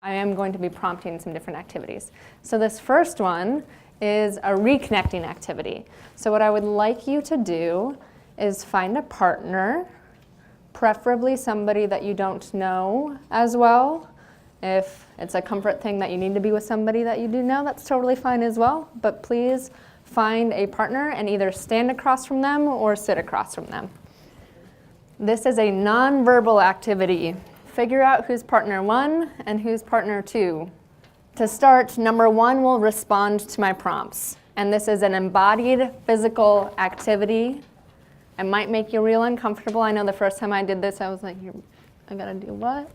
I am going to be prompting some different activities. So this first one is a reconnecting activity. So what I would like you to do is find a partner, preferably somebody that you don't know as well. If it's a comfort thing that you need to be with somebody that you do know, that's totally fine as well. But please find a partner and either stand across from them or sit across from them. This is a nonverbal activity. Figure out who's partner 1 and who's partner 2. To start, number 1 will respond to my prompts. And this is an embodied physical activity. It might make you real uncomfortable. I know the first time I did this, I was like, I gotta do what?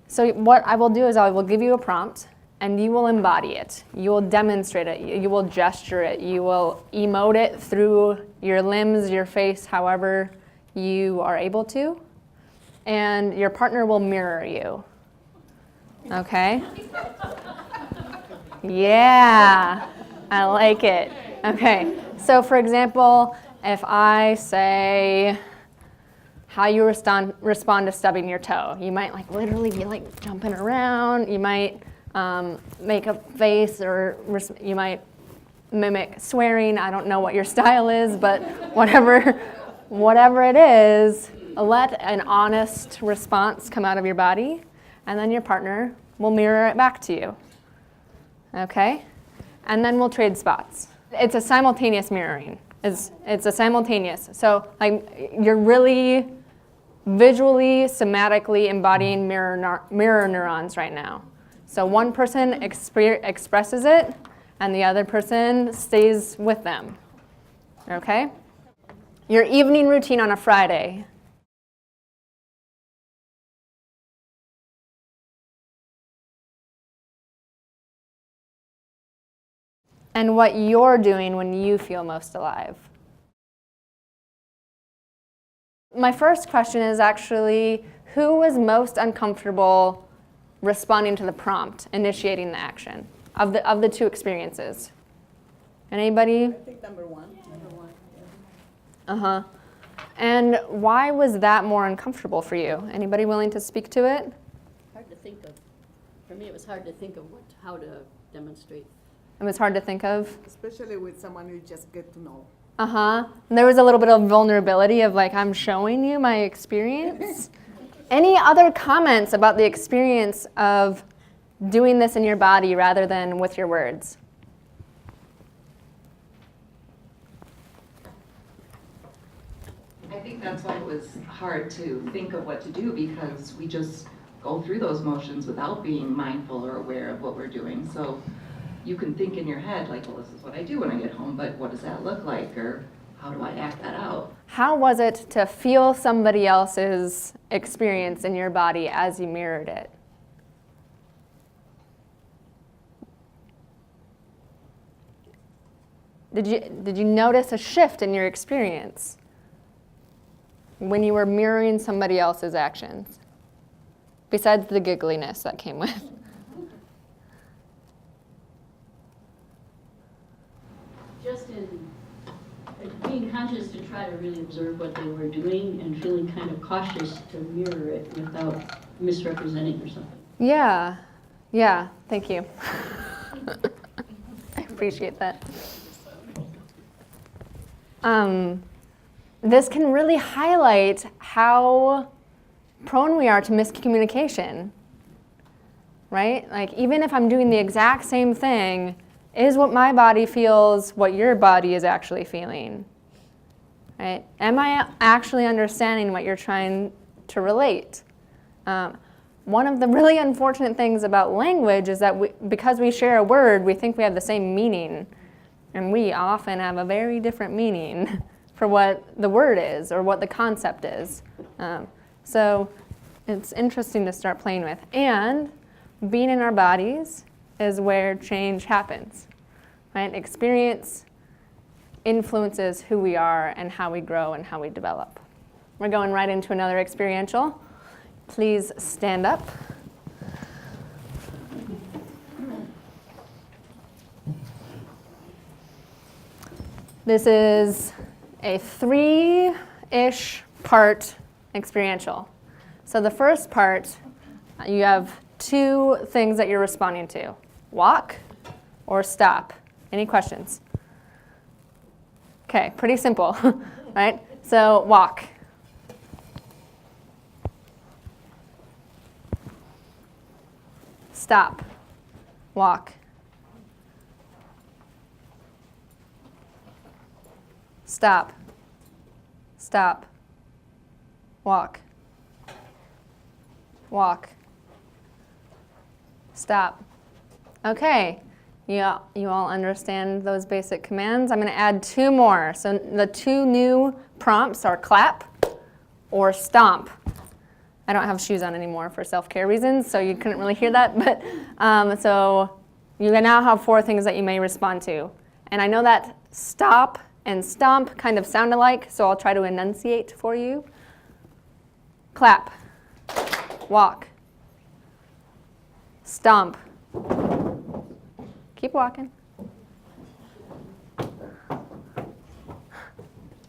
So what I will do is I will give you a prompt, and you will embody it. You will demonstrate it. You will gesture it. You will emote it through your limbs, your face, however you are able to. And your partner will mirror you. Okay? Yeah, I like it. Okay, so for example, if I say how you respond to stubbing your toe, you might like literally be like jumping around. You might make a face, or you might mimic swearing. I don't know what your style is, but whatever it is, let an honest response come out of your body, and then your partner will mirror it back to you. Okay? And then we'll trade spots. It's a simultaneous mirroring. It's a simultaneous. So like you're really visually, somatically embodying mirror neurons right now. So one person expresses it, and the other person stays with them. Okay? Your evening routine on a Friday. And what you're doing when you feel most alive. My first question is actually, who was most uncomfortable responding to the prompt, initiating the action of the two experiences? Anybody? I think number one. Uh-huh. And why was that more uncomfortable for you? Anybody willing to speak to it? Hard to think of. For me, it was hard to think of how to demonstrate. It was hard to think of? Especially with someone you just get to know. Uh-huh. And there was a little bit of vulnerability of like, I'm showing you my experience. Any other comments about the experience of doing this in your body rather than with your words? I think that's why it was hard to think of what to do, because we just go through those motions without being mindful or aware of what we're doing. So you can think in your head like, well, this is what I do when I get home, but what does that look like, or how do I act that out? How was it to feel somebody else's experience in your body as you mirrored it? Did you notice a shift in your experience when you were mirroring somebody else's actions, besides the giggliness that came with? Just in being conscious to try to really observe what they were doing and feeling kind of cautious to mirror it without misrepresenting or something. Yeah, thank you. I appreciate that. This can really highlight how prone we are to miscommunication, right? Like even if I'm doing the exact same thing, is what my body feels what your body is actually feeling, right? Am I actually understanding what you're trying to relate? One of the really unfortunate things about language is that because we share a word, we think we have the same meaning, and we often have a very different meaning for what the word is or what the concept is. So it's interesting to start playing with. And being in our bodies is where change happens, right? Experience influences who we are and how we grow and how we develop. We're going right into another experiential. Please stand up. This is a 3-ish part experiential. So the first part, you have two things that you're responding to. Walk or stop. Any questions? Okay, pretty simple, right? So walk. Stop. Walk. Stop. Stop. Walk. Walk. Stop. Okay, you all understand those basic commands? I'm going to add two more. So the two new prompts are clap or stomp. I don't have shoes on anymore for self-care reasons, so you couldn't really hear that. But so you now have four things that you may respond to. And I know that stop and stomp kind of sound alike, so I'll try to enunciate for you. Clap. Walk. Stomp. Keep walking.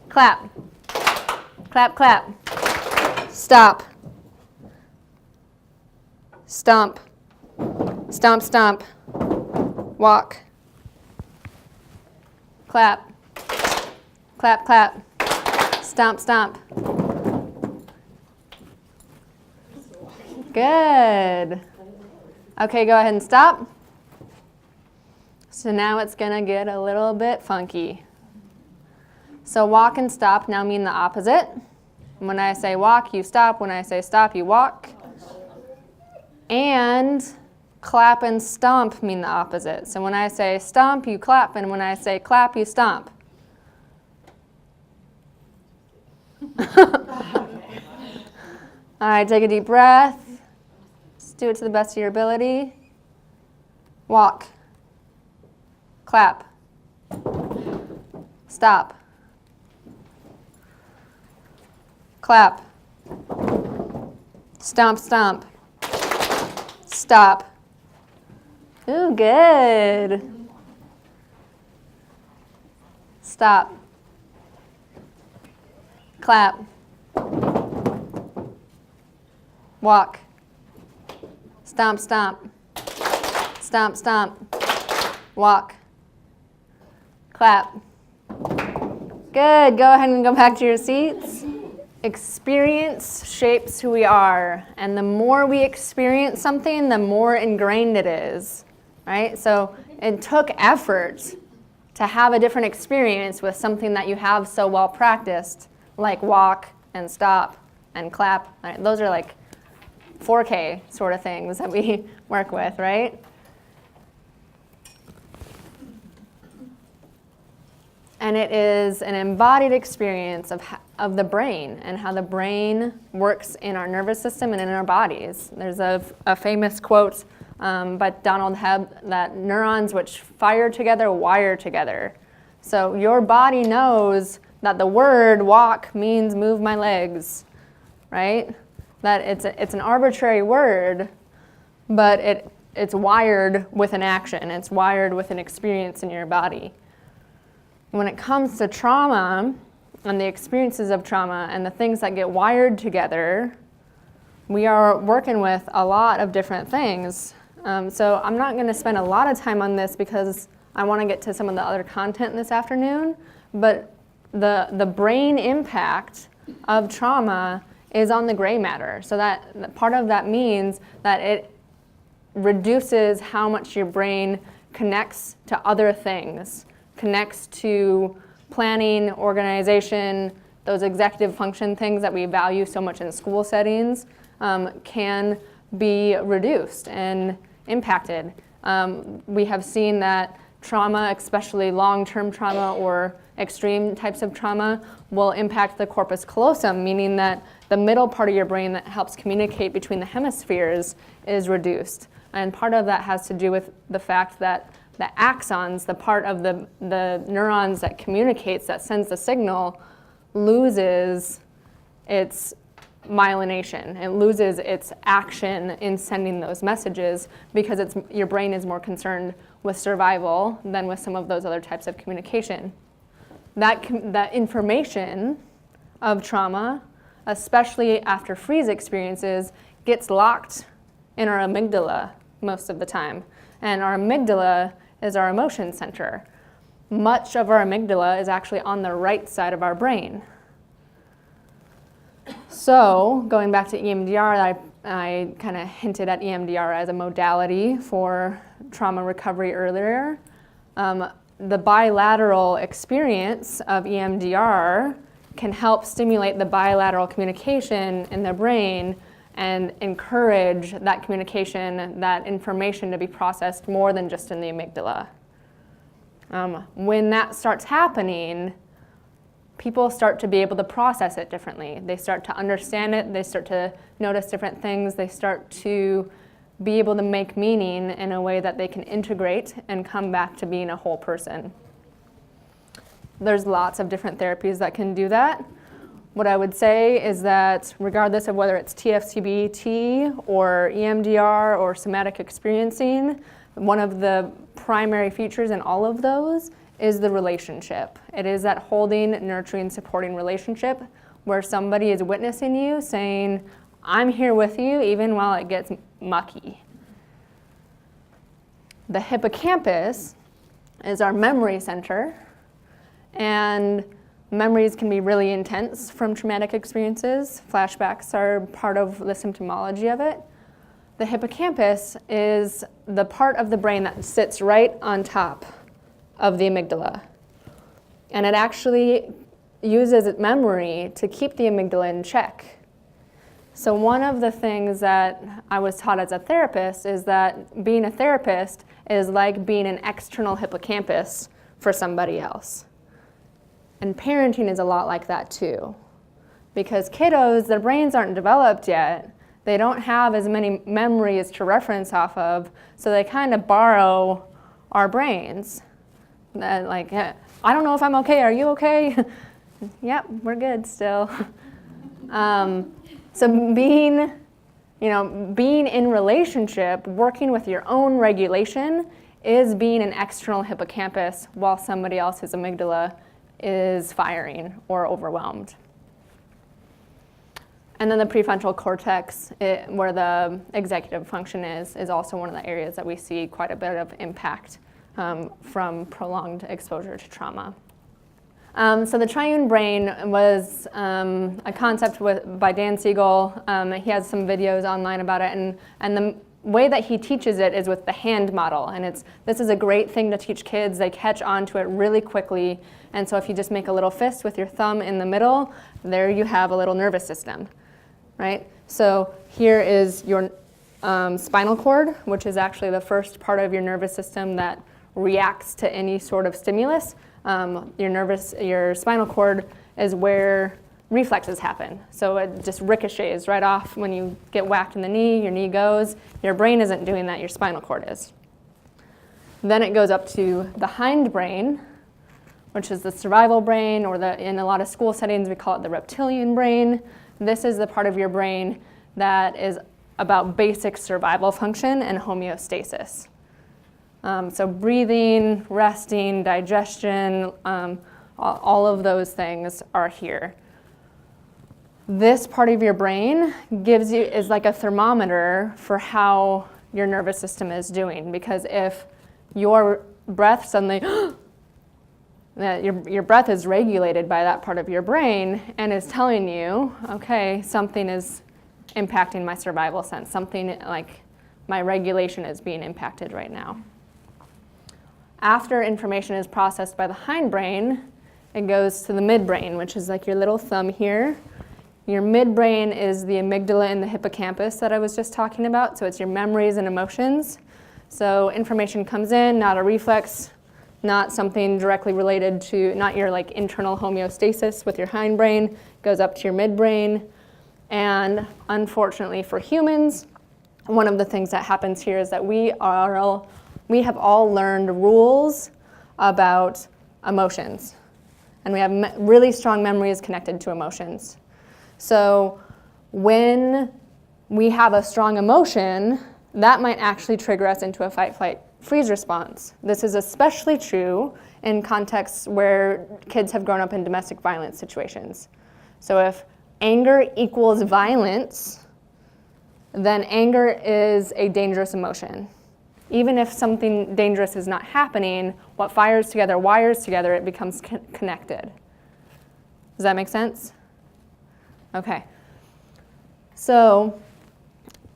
Clap. Clap, clap. Stop. Stomp. Stomp, stomp. Walk. Clap. Clap, clap. Stomp, stomp. Good. Okay, go ahead and stop. So now it's going to get a little bit funky. So walk and stop now mean the opposite. When I say walk, you stop. When I say stop, you walk. And clap and stomp mean the opposite. So when I say stomp, you clap. And when I say clap, you stomp. All right, take a deep breath. Just do it to the best of your ability. Walk. Clap. Stop. Clap. Stomp, stomp. Stop. Ooh, good. Stop. Clap. Walk. Stomp, stomp. Stomp, stomp. Walk. Clap. Good. Go ahead and go back to your seats. Experience shapes who we are, and the more we experience something, the more ingrained it is, right? So it took effort to have a different experience with something that you have so well practiced, like walk and stop and clap. Right? Those are like 4K sort of things that we work with, right? And it is an embodied experience of the brain and how the brain works in our nervous system and in our bodies. There's a famous quote by Donald Hebb that neurons which fire together wire together. So your body knows that the word walk means move my legs, right? That it's an arbitrary word, but it's wired with an action. It's wired with an experience in your body. When it comes to trauma and the experiences of trauma and the things that get wired together, we are working with a lot of different things. So I'm not going to spend a lot of time on this because I want to get to some of the other content this afternoon, but the brain impact of trauma is on the gray matter. So that part of that means that it reduces how much your brain connects to other things, connects to planning, organization, those executive function things that we value so much in school settings can be reduced and impacted. We have seen that trauma, especially long-term trauma or extreme types of trauma, will impact the corpus callosum, meaning that the middle part of your brain that helps communicate between the hemispheres is reduced. And part of that has to do with the fact that the axons, the part of the neurons that communicates, that sends the signal, loses its myelination. It loses its action in sending those messages because your brain is more concerned with survival than with some of those other types of communication. That information of trauma, especially after freeze experiences, gets locked in our amygdala most of the time. And our amygdala is our emotion center. Much of our amygdala is actually on the right side of our brain. So going back to EMDR, I kind of hinted at EMDR as a modality for trauma recovery earlier. The bilateral experience of EMDR can help stimulate the bilateral communication in the brain and encourage that communication, that information to be processed more than just in the amygdala. When that starts happening, people start to be able to process it differently. They start to understand it, they start to notice different things, they start to be able to make meaning in a way that they can integrate and come back to being a whole person. There's lots of different therapies that can do that. What I would say is that regardless of whether it's TFCBT or EMDR or somatic experiencing, one of the primary features in all of those is the relationship. It is that holding, nurturing, supporting relationship where somebody is witnessing you saying, I'm here with you even while it gets mucky. The hippocampus is our memory center, and memories can be really intense from traumatic experiences. Flashbacks are part of the symptomology of it. The hippocampus is the part of the brain that sits right on top of the amygdala. And it actually uses memory to keep the amygdala in check. So one of the things that I was taught as a therapist is that being a therapist is like being an external hippocampus for somebody else. And parenting is a lot like that too. Because kiddos, their brains aren't developed yet. They don't have as many memories to reference off of, so they kind of borrow our brains. Like, I don't know if I'm okay, are you okay? Yep, we're good still. So being in relationship, working with your own regulation is being an external hippocampus while somebody else's amygdala is firing or overwhelmed. And then the prefrontal cortex, where the executive function is also one of the areas that we see quite a bit of impact from prolonged exposure to trauma. So the triune brain was a concept by Dan Siegel. He has some videos online about it, and the way that he teaches it is with the hand model. And this is a great thing to teach kids. They catch on to it really quickly. And so if you just make a little fist with your thumb in the middle, there you have a little nervous system, right? So here is your spinal cord, which is actually the first part of your nervous system that reacts to any sort of stimulus. Your spinal cord is where reflexes happen. So it just ricochets right off when you get whacked in the knee, your knee goes. Your brain isn't doing that, your spinal cord is. Then it goes up to the hindbrain, which is the survival brain, or in a lot of school settings we call it the reptilian brain. This is the part of your brain that is about basic survival function and homeostasis. So breathing, resting, digestion, all of those things are here. This part of your brain is like a thermometer for how your nervous system is doing, because if your breath suddenly, your breath is regulated by that part of your brain and is telling you, okay, something is impacting my survival sense, something like my regulation is being impacted right now. After information is processed by the hindbrain, it goes to the midbrain, which is like your little thumb here. Your midbrain is the amygdala and the hippocampus that I was just talking about, so it's your memories and emotions. So information comes in, not a reflex, not something directly related to, not your like internal homeostasis with your hindbrain, goes up to your midbrain. And unfortunately for humans, one of the things that happens here is that we have all learned rules about emotions. And we have really strong memories connected to emotions. So when we have a strong emotion, that might actually trigger us into a fight, flight, freeze response. This is especially true in contexts where kids have grown up in domestic violence situations. So if anger equals violence, then anger is a dangerous emotion. Even if something dangerous is not happening, what wires together, it becomes connected. Does that make sense? Okay. So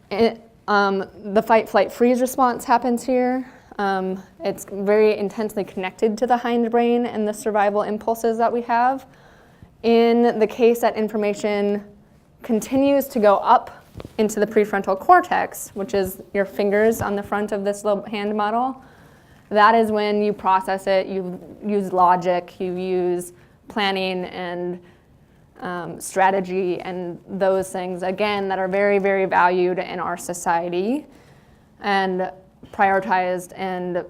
the fight, flight, freeze response happens here. It's very intensely connected to the hindbrain and the survival impulses that we have. In the case that information continues to go up into the prefrontal cortex, which is your fingers on the front of this little hand model, that is when you process it, you use logic, you use planning and strategy and those things, again, that are very, very valued in our society and prioritized and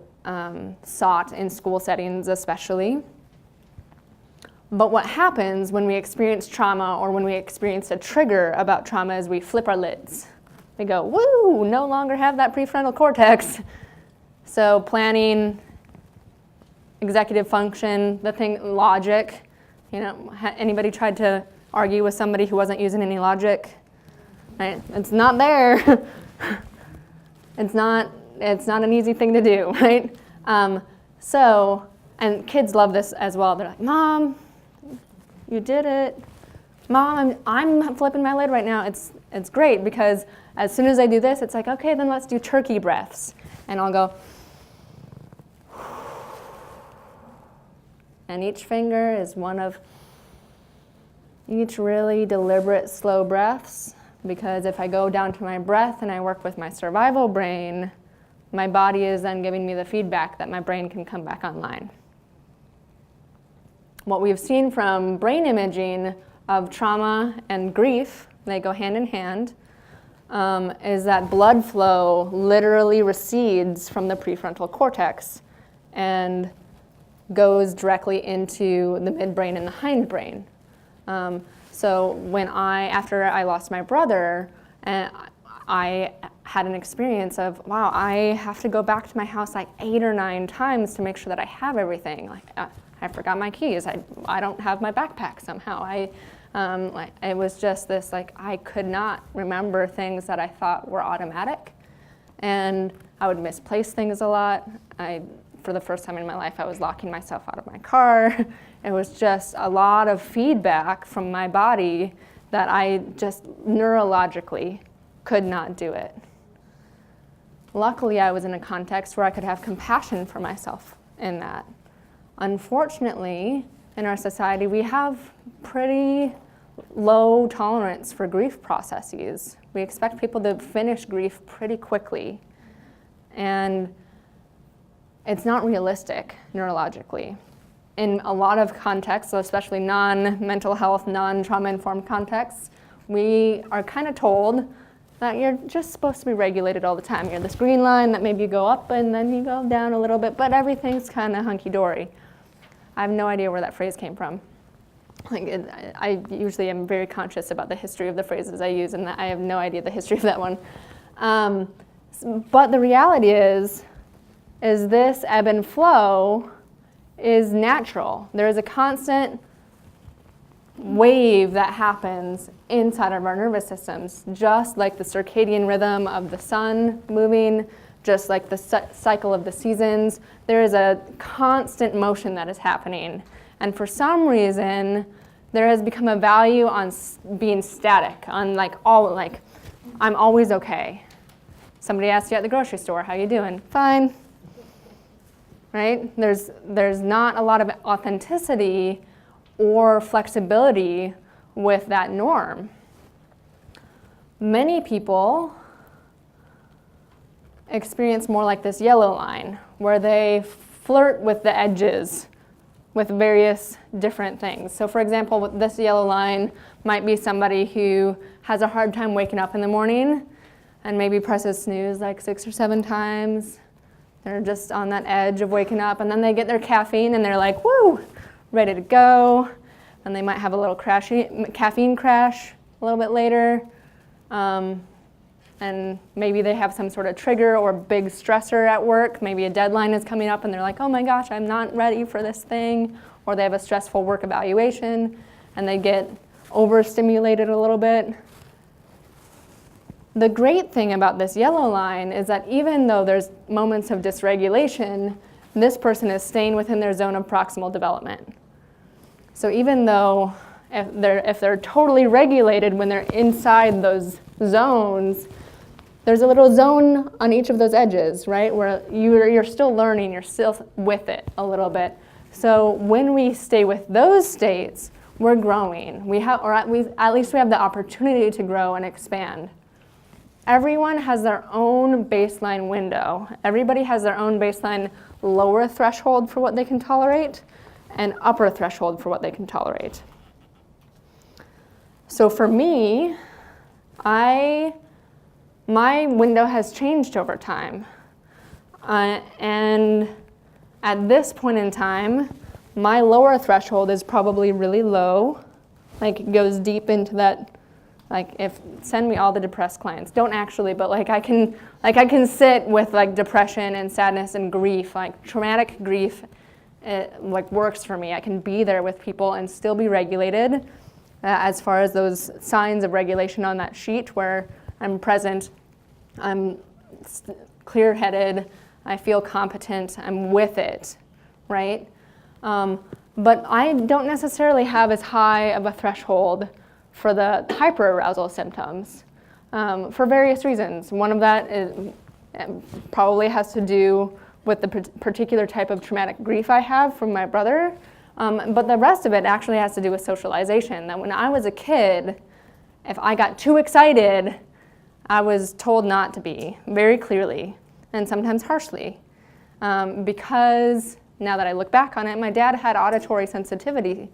sought in school settings especially. But what happens when we experience trauma or when we experience a trigger about trauma is we flip our lids. We go, woo, no longer have that prefrontal cortex. So planning, executive function, logic. Anybody tried to argue with somebody who wasn't using any logic? Right? It's not there. It's not an easy thing to do, right? And kids love this as well. They're like, Mom, you did it. Mom, I'm flipping my lid right now. It's great because as soon as I do this, it's like, okay, then let's do turkey breaths. And I'll go, and each finger is one of each really deliberate, slow breaths. Because if I go down to my breath and I work with my survival brain, my body is then giving me the feedback that my brain can come back online. What we've seen from brain imaging of trauma and grief, they go hand in hand, is that blood flow literally recedes from the prefrontal cortex and goes directly into the midbrain and the hindbrain. So after I lost my brother, I had an experience of, wow, I have to go back to my house like 8 or 9 times to make sure that I have everything. I forgot my keys. I don't have my backpack somehow. It was just this, I could not remember things that I thought were automatic. And I would misplace things a lot. For the first time in my life, I was locking myself out of my car. It was just a lot of feedback from my body that I just neurologically could not do it. Luckily, I was in a context where I could have compassion for myself in that. Unfortunately, in our society, we have pretty low tolerance for grief processes. We expect people to finish grief pretty quickly. And it's not realistic neurologically. In a lot of contexts, especially non-mental health, non-trauma-informed contexts, we are kind of told that you're just supposed to be regulated all the time. You're this green line that maybe you go up and then you go down a little bit, but everything's kind of hunky-dory. I have no idea where that phrase came from. I usually am very conscious about the history of the phrases I use, and I have no idea the history of that one. But the reality is this ebb and flow is natural. There is a constant wave that happens inside of our nervous systems, just like the circadian rhythm of the sun moving, just like the cycle of the seasons. There is a constant motion that is happening. And for some reason, there has become a value on being static, on I'm always okay. Somebody asks you at the grocery store, how you doing? Fine. Right? There's not a lot of authenticity or flexibility with that norm. Many people experience more like this yellow line, where they flirt with the edges with various different things. So for example, this yellow line might be somebody who has a hard time waking up in the morning and maybe presses snooze 6 or 7 times. They're just on that edge of waking up, and then they get their caffeine and they're like, woo, ready to go. And they might have a little caffeine crash a little bit later. And maybe they have some sort of trigger or big stressor at work. Maybe a deadline is coming up and they're like, oh my gosh, I'm not ready for this thing. Or they have a stressful work evaluation and they get overstimulated a little bit. The great thing about this yellow line is that even though there's moments of dysregulation, this person is staying within their zone of proximal development. So even though if they're totally regulated when they're inside those zones, there's a little zone on each of those edges, right, where you're still learning, you're still with it a little bit. So when we stay with those states, we're growing. At least we have the opportunity to grow and expand. Everyone has their own baseline window. Everybody has their own baseline lower threshold for what they can tolerate and upper threshold for what they can tolerate. So for me, my window has changed over time. And at this point in time, my lower threshold is probably really low. Like it goes deep into that, send me all the depressed clients. Don't actually, but I can sit with depression and sadness and grief, traumatic grief, works for me. I can be there with people and still be regulated as far as those signs of regulation on that sheet where I'm present, I'm clear-headed, I feel competent, I'm with it, right? But I don't necessarily have as high of a threshold for the hyperarousal symptoms for various reasons. One of that is probably has to do with the particular type of traumatic grief I have from my brother, but the rest of it actually has to do with socialization. That when I was a kid, if I got too excited, I was told not to be, very clearly, and sometimes harshly, because now that I look back on it, my dad had auditory sensitivity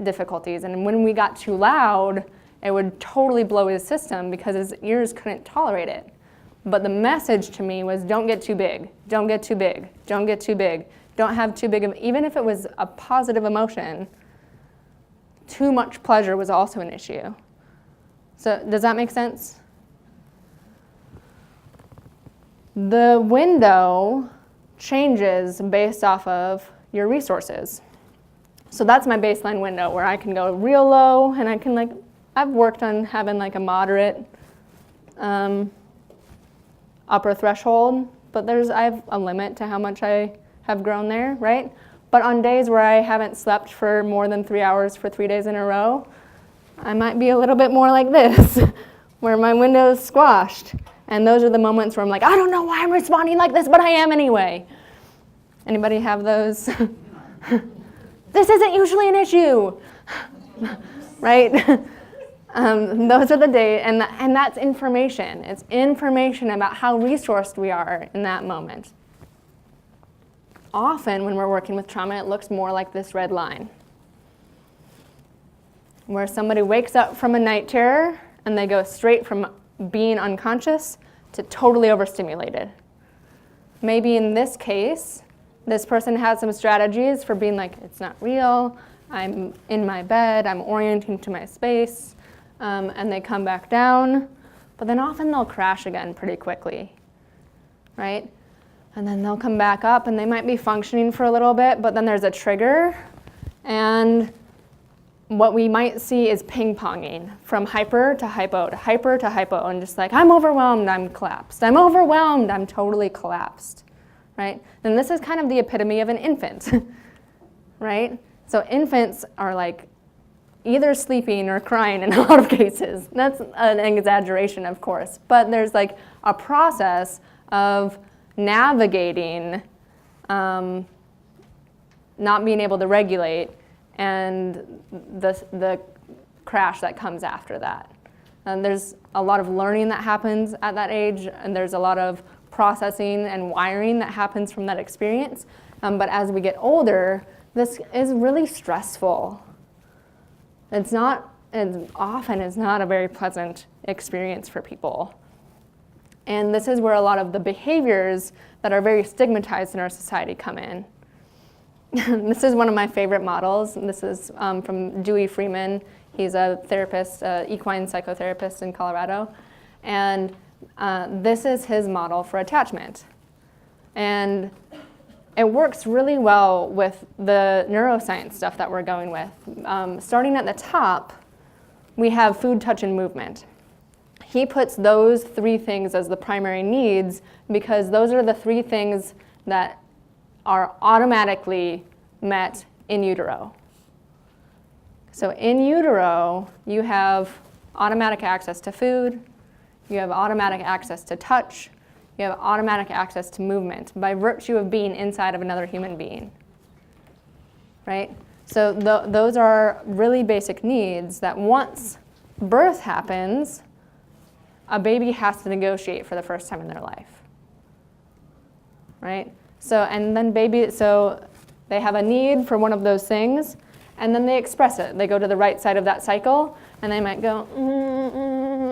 difficulties, and when we got too loud, it would totally blow his system because his ears couldn't tolerate it. But the message to me was, don't get too big, don't get too big, don't get too big, don't have too big of, even if it was a positive emotion, too much pleasure was also an issue. So does that make sense? The window changes based off of your resources. So that's my baseline window where I can go real low and I can I've worked on having a moderate upper threshold, but I have a limit to how much I have grown there, right? But on days where I haven't slept for more than 3 hours for 3 days in a row, I might be a little bit more like this, where my window is squashed. And those are the moments where I'm I don't know why I'm responding like this, but I am anyway. Anybody have those? This isn't usually an issue, right? Those are the days, and that's information. It's information about how resourced we are in that moment. Often when we're working with trauma, it looks more like this red line, where somebody wakes up from a night terror and they go straight from being unconscious to totally overstimulated. Maybe in this case, this person has some strategies for being it's not real, I'm in my bed, I'm orienting to my space, and they come back down, but then often they'll crash again pretty quickly, right? And then they'll come back up and they might be functioning for a little bit, but then there's a trigger, and what we might see is ping-ponging from hyper to hypo to hyper to hypo, and just I'm overwhelmed, I'm collapsed. I'm overwhelmed, I'm totally collapsed, right? And this is kind of the epitome of an infant, right? So infants are either sleeping or crying in a lot of cases. That's an exaggeration, of course, but there's a process of navigating not being able to regulate and the crash that comes after that. And there's a lot of learning that happens at that age, and there's a lot of processing and wiring that happens from that experience. But as we get older, this is really stressful. It's not a very pleasant experience for people. And this is where a lot of the behaviors that are very stigmatized in our society come in. This is one of my favorite models. This is from Dewey Freeman. He's a therapist, equine psychotherapist in Colorado. And this is his model for attachment. And it works really well with the neuroscience stuff that we're going with. Starting at the top, we have food, touch, and movement. he puts those 3 things as the primary needs because those are the 3 things that are automatically met in utero. So in utero, you have automatic access to food, you have automatic access to touch, you have automatic access to movement by virtue of being inside of another human being, right? So those are really basic needs that once birth happens, a baby has to negotiate for the first time in their life, right? So they have a need for one of those things, and then they express it. They go to the right side of that cycle, and they might go,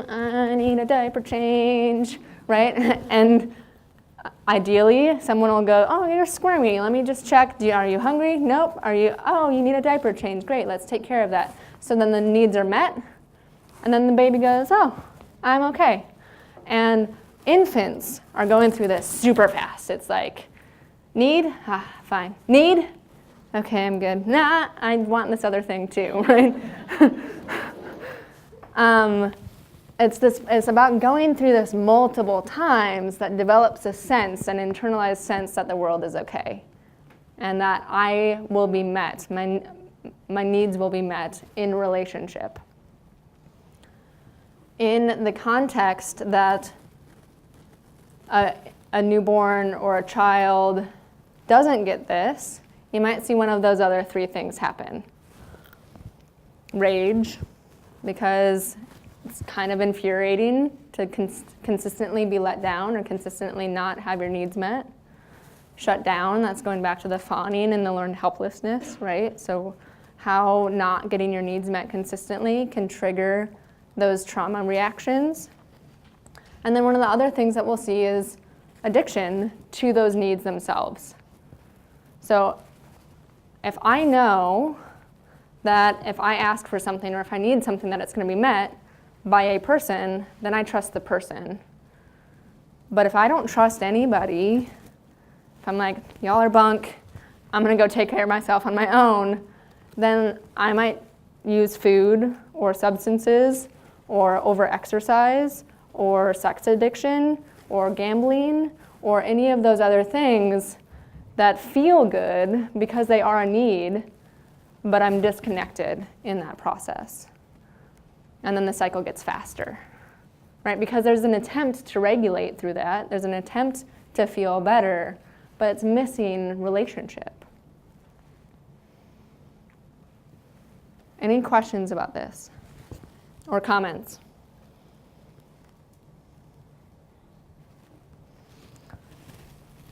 I need a diaper change, right? And ideally, someone will go, oh, you're squirmy. Let me just check. Are you hungry? Nope. Oh, you need a diaper change. Great, let's take care of that. So then the needs are met, and then the baby goes, oh, I'm okay. And infants are going through this super fast. It's like, need? Fine. Need? Okay, I'm good. Nah, I want this other thing too, right? It's about going through this multiple times that develops a sense, an internalized sense that the world is okay and that I will be met, my needs will be met in relationship. In the context that a newborn or a child doesn't get this, you might see one of those other 3 things happen. Rage, because it's kind of infuriating to consistently be let down or consistently not have your needs met. Shut down, that's going back to the fawning and the learned helplessness, right? So how not getting your needs met consistently can trigger those trauma reactions. And then one of the other things that we'll see is addiction to those needs themselves. So if I know that if I ask for something or if I need something that it's going to be met by a person, then I trust the person. But if I don't trust anybody, if I'm like, y'all are bunk, I'm going to go take care of myself on my own, then I might use food or substances or over-exercise or sex addiction or gambling or any of those other things that feel good because they are a need, but I'm disconnected in that process. And then the cycle gets faster, right? Because there's an attempt to regulate through that. There's an attempt to feel better, but it's missing relationship. Any questions about this or comments?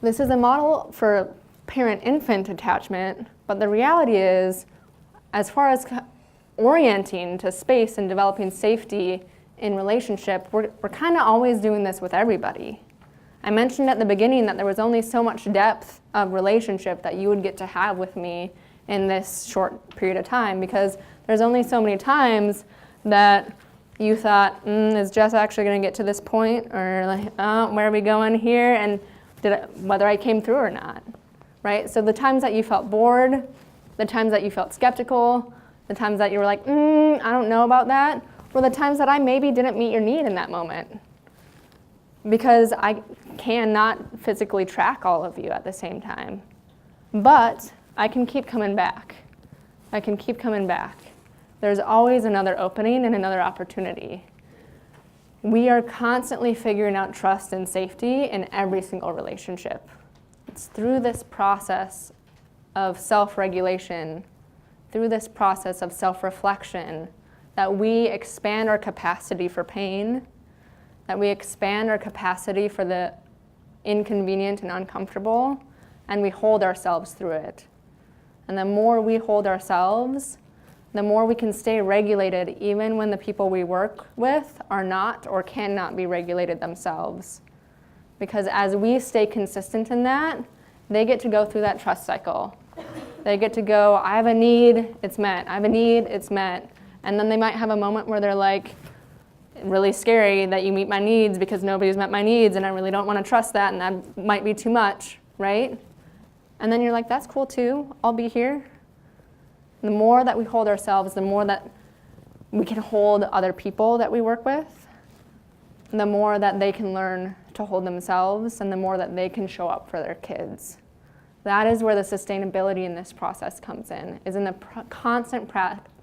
This is a model for parent-infant attachment, but the reality is, as far as orienting to space and developing safety in relationship, we're kind of always doing this with everybody. I mentioned at the beginning that there was only so much depth of relationship that you would get to have with me in this short period of time, because there's only so many times that you thought, is Jess actually going to get to this point? Or like, oh, where are we going here? And whether I came through or not, right? So the times that you felt bored, the times that you felt skeptical, the times that you were like, I don't know about that, were the times that I maybe didn't meet your need in that moment. Because I cannot physically track all of you at the same time. But I can keep coming back. I can keep coming back. There's always another opening and another opportunity. We are constantly figuring out trust and safety in every single relationship. It's through this process of self-regulation, through this process of self-reflection, that we expand our capacity for pain, that we expand our capacity for the inconvenient and uncomfortable, and we hold ourselves through it. And the more we hold ourselves, the more we can stay regulated even when the people we work with are not or cannot be regulated themselves. Because as we stay consistent in that, they get to go through that trust cycle. They get to go, I have a need, it's met. I have a need, it's met. And then they might have a moment where they're like, really scary that you meet my needs because nobody's met my needs and I really don't want to trust that and that might be too much, right? And then you're like, that's cool too, I'll be here. The more that we hold ourselves, the more that we can hold other people that we work with. the more that they can learn to hold themselves and the more that they can show up for their kids. That is where the sustainability in this process comes in, is in the constant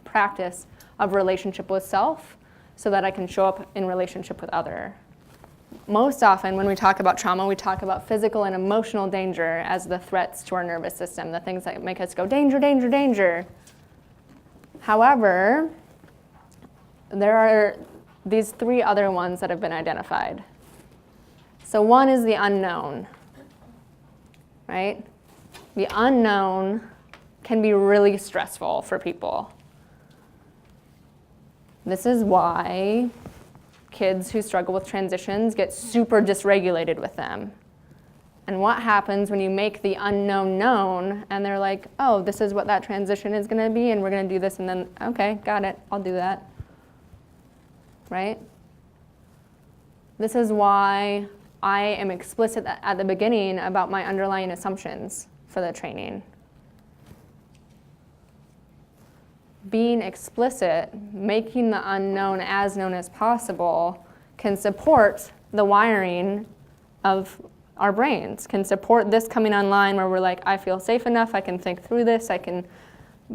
practice of relationship with self so that I can show up in relationship with other. Most often when we talk about trauma, we talk about physical and emotional danger as the threats to our nervous system, the things that make us go, danger, danger, danger. However, there are these 3 other ones that have been identified. So one is the unknown, right? The unknown can be really stressful for people. This is why kids who struggle with transitions get super dysregulated with them. And what happens when you make the unknown known and they're like, oh, this is what that transition is going to be and we're going to do this, and then, okay, got it, I'll do that. Right? This is why I am explicit at the beginning about my underlying assumptions for the training. Being explicit, making the unknown as known as possible, can support the wiring of our brains, can support this coming online where we're like, I feel safe enough, I can think through this, I can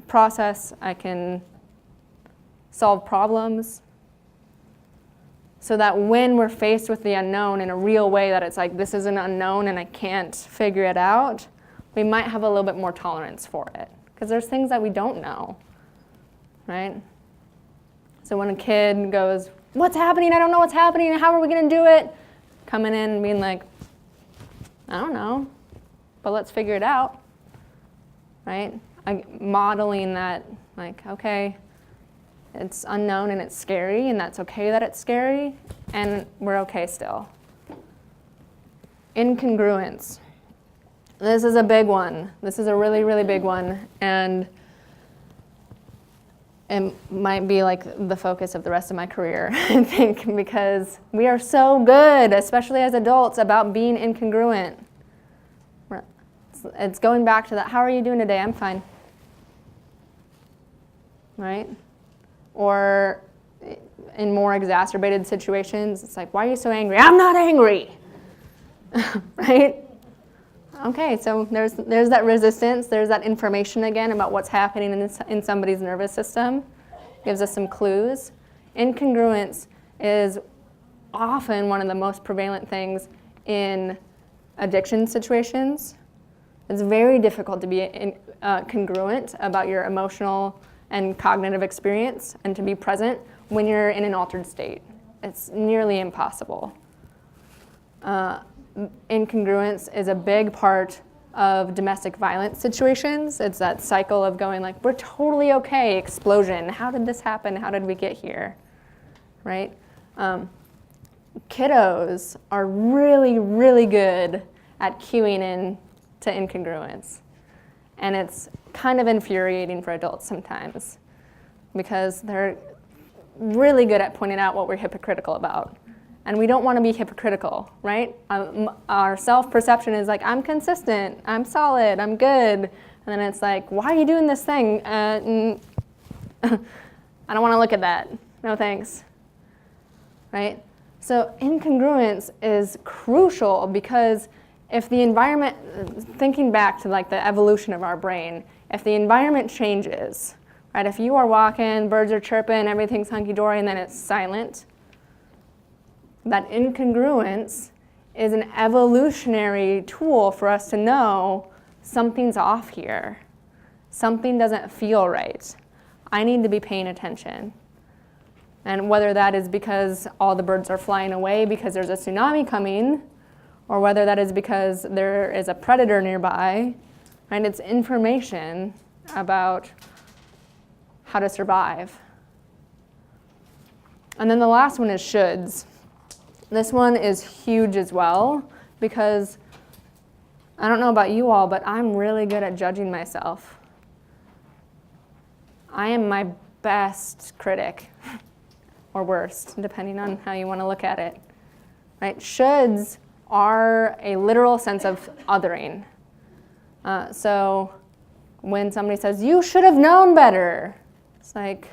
process, I can solve problems. So that when we're faced with the unknown in a real way, that it's like, this is an unknown and I can't figure it out, we might have a little bit more tolerance for it. Because there's things that we don't know, right? So when a kid goes, what's happening? I don't know what's happening. How are we going to do it? Coming in and being like, I don't know, but let's figure it out, right? Modeling that, like, okay, it's unknown and it's scary, and that's okay that it's scary, and we're okay still. Incongruence. This is a big one. This is a really, really big one, and it might be like the focus of the rest of my career, I think, because we are so good, especially as adults, about being incongruent. It's going back to that, how are you doing today? I'm fine. Right? Or in more exacerbated situations, it's like, why are you so angry? I'm not angry. Right? Okay, so there's that resistance, there's that information again about what's happening in somebody's nervous system. Gives us some clues. Incongruence is often one of the most prevalent things in addiction situations. It's very difficult to be congruent about your emotional and cognitive experience and to be present when you're in an altered state. It's nearly impossible. Incongruence is a big part of domestic violence situations. It's that cycle of going like, we're totally okay, explosion. How did this happen? How did we get here? Right? Kiddos are really, really good at cueing in to incongruence. And it's kind of infuriating for adults sometimes because they're really good at pointing out what we're hypocritical about. And we don't want to be hypocritical, right? Our self-perception is like, I'm consistent, I'm solid, I'm good. And then it's like, why are you doing this thing? I don't want to look at that. No thanks. Right? So incongruence is crucial because if the environment, thinking back to like the evolution of our brain, if the environment changes, right? If you are walking, birds are chirping, everything's hunky-dory, and then it's silent, that incongruence is an evolutionary tool for us to know something's off here. Something doesn't feel right. I need to be paying attention. And whether that is because all the birds are flying away because there's a tsunami coming, or whether that is because there is a predator nearby, right? It's information about how to survive. And then the last one is shoulds. This one is huge as well because I don't know about you all, but I'm really good at judging myself. I am my best critic, or worst, depending on how you want to look at it. Right? Shoulds are a literal sense of othering. So when somebody says, you should have known better, it's like,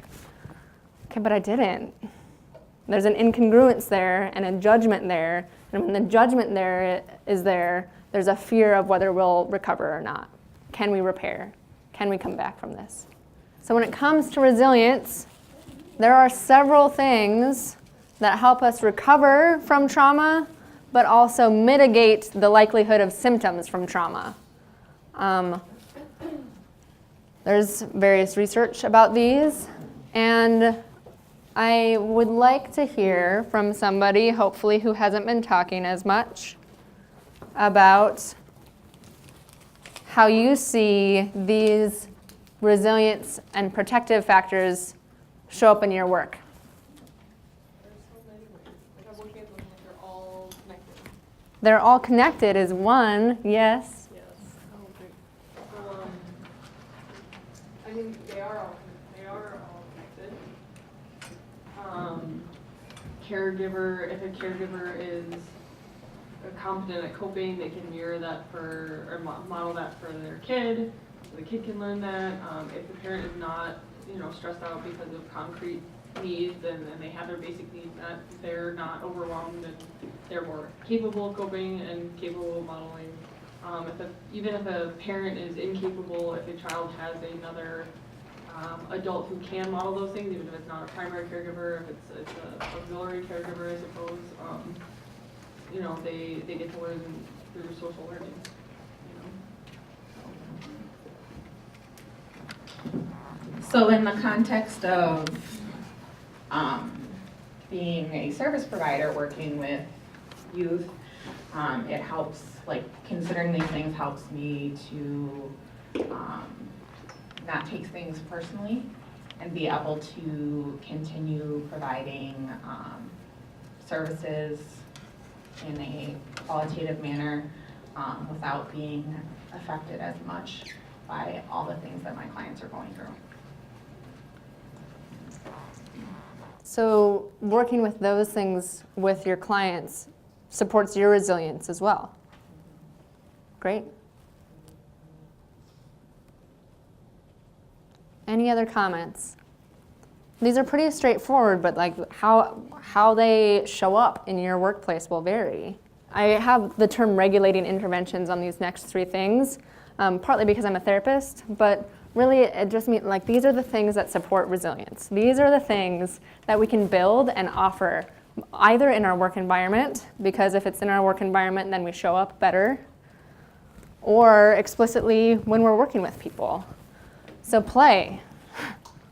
okay, but I didn't. There's an incongruence there and a judgment there. And when the judgment there's a fear of whether we'll recover or not. Can we repair? Can we come back from this? So when it comes to resilience, there are several things that help us recover from trauma, but also mitigate the likelihood of symptoms from trauma. There's various research about these, and I would like to hear from somebody, hopefully who hasn't been talking as much, about how you see these resilience and protective factors show up in your work. There's so many ways. Like I'm looking at them like they're all connected. They're all connected is one, yes. Yes. I mean, they are all connected. Caregiver, if a caregiver is competent at coping, they can mirror that or model that for their kid. So the kid can learn that. If the parent is not, stressed out because of concrete needs and they have their basic needs met, they're not overwhelmed and they're more capable of coping and capable of modeling. Even if a parent is incapable, if a child has another adult who can model those things, even if it's not a primary caregiver, if it's an auxiliary caregiver, I suppose, they get to learn through social learning. So in the context of being a service provider working with youth, it helps, like considering these things helps me to not take things personally and be able to continue providing services in a qualitative manner without being affected as much by all the things that my clients are going through. So working with those things with your clients supports your resilience as well. Great. Any other comments? These are pretty straightforward, but like how they show up in your workplace will vary. I have the term regulating interventions on these next three things, partly because I'm a therapist, but really it just means like these are the things that support resilience. These are the things that we can build and offer either in our work environment, because if it's in our work environment then we show up better, or explicitly when we're working with people. So play.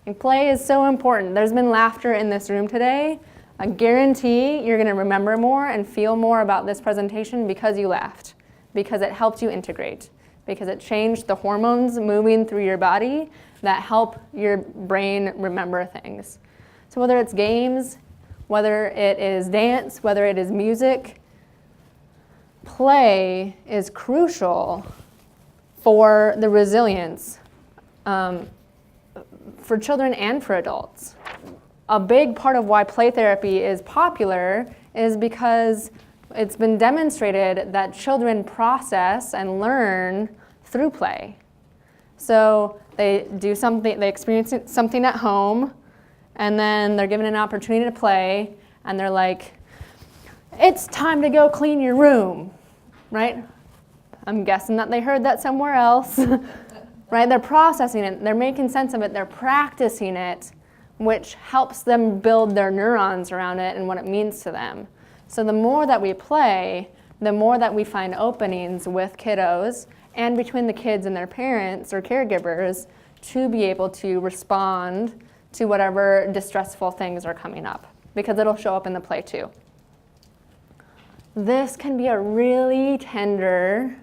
And play is so important. There's been laughter in this room today. I guarantee you're going to remember more and feel more about this presentation because you laughed, because it helped you integrate, because it changed the hormones moving through your body that help your brain remember things. So whether it's games, whether it is dance, whether it is music, play is crucial for the resilience for children and for adults. A big part of why play therapy is popular is because it's been demonstrated that children process and learn through play. So they do something, they experience something at home, and then they're given an opportunity to play, and they're like, it's time to go clean your room, right? I'm guessing that they heard that somewhere else, right? They're processing it, they're making sense of it, they're practicing it, which helps them build their neurons around it and what it means to them. So the more that we play, the more that we find openings with kiddos and between the kids and their parents or caregivers to be able to respond to whatever distressful things are coming up, because it'll show up in the play too. This can be a really tender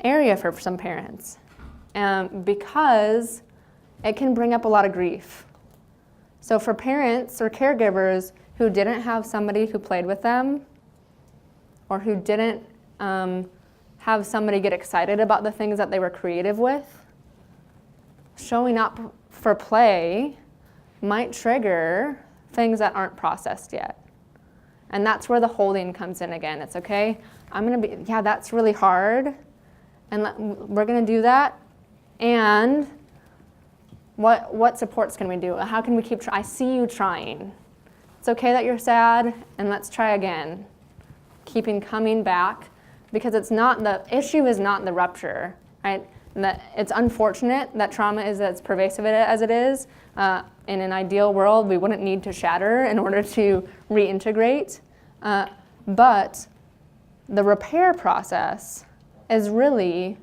area for some parents because it can bring up a lot of grief. So for parents or caregivers who didn't have somebody who played with them, or who didn't have somebody get excited about the things that they were creative with, showing up for play might trigger things that aren't processed yet. And that's where the holding comes in again. It's okay, yeah, that's really hard, and we're gonna do that, and what supports can we do? How can we keep I see you trying. It's okay that you're sad, and let's try again. Keeping coming back, because the issue is not the rupture, right? That it's unfortunate that trauma is as pervasive as it is. In an ideal world, we wouldn't need to shatter in order to reintegrate. But the repair process is really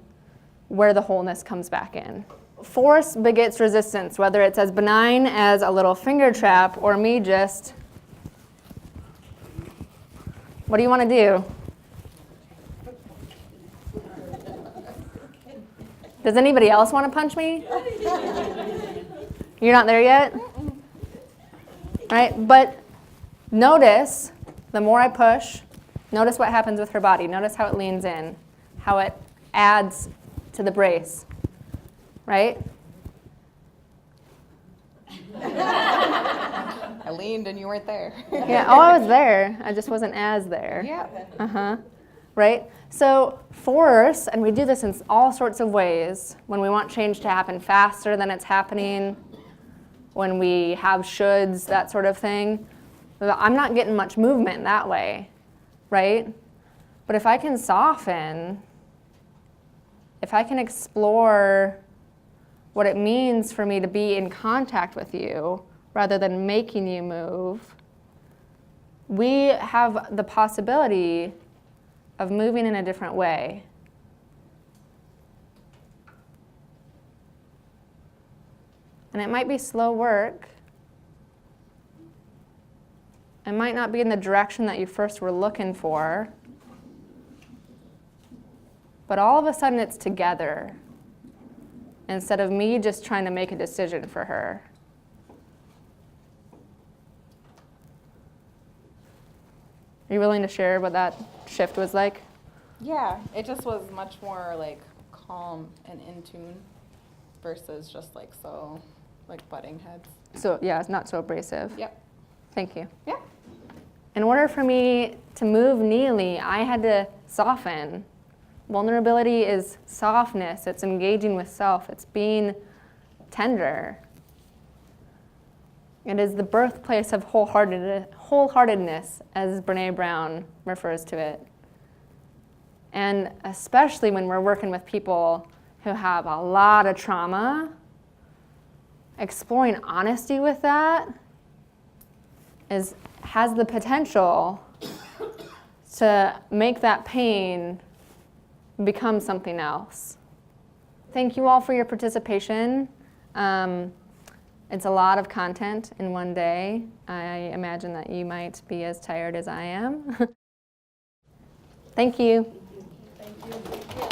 where the wholeness comes back in. Force begets resistance, whether it's as benign as a little finger trap or me just, what do you want to do? Does anybody else want to punch me? You're not there yet? Right? But notice, the more I push, notice what happens with her body. Notice how it leans in, how it adds to the brace. Right? I leaned and you weren't there. Yeah, oh, I was there. I just wasn't as there. Yeah. Right? So force, and we do this in all sorts of ways, when we want change to happen faster than it's happening, when we have shoulds, that sort of thing. I'm not getting much movement that way, right? But if I can soften, if I can explore what it means for me to be in contact with you rather than making you move, we have the possibility of moving in a different way. And it might be slow work. It might not be in the direction that you first were looking for. But all of a sudden it's together, instead of me just trying to make a decision for her. Are you willing to share what that shift was like? Yeah, it just was much more like calm and in tune versus just like so like butting heads. So yeah, it's not so abrasive. Yep. Thank you. Yeah. In order for me to move Neely, I had to soften. Vulnerability is softness. It's engaging with self. It's being tender. It is the birthplace of wholeheartedness, as Brené Brown refers to it. And especially when we're working with people who have a lot of trauma, exploring honesty with that has the potential to make that pain become something else. Thank you all for your participation. It's a lot of content in one day. I imagine that you might be as tired as I am. Thank you. Thank you.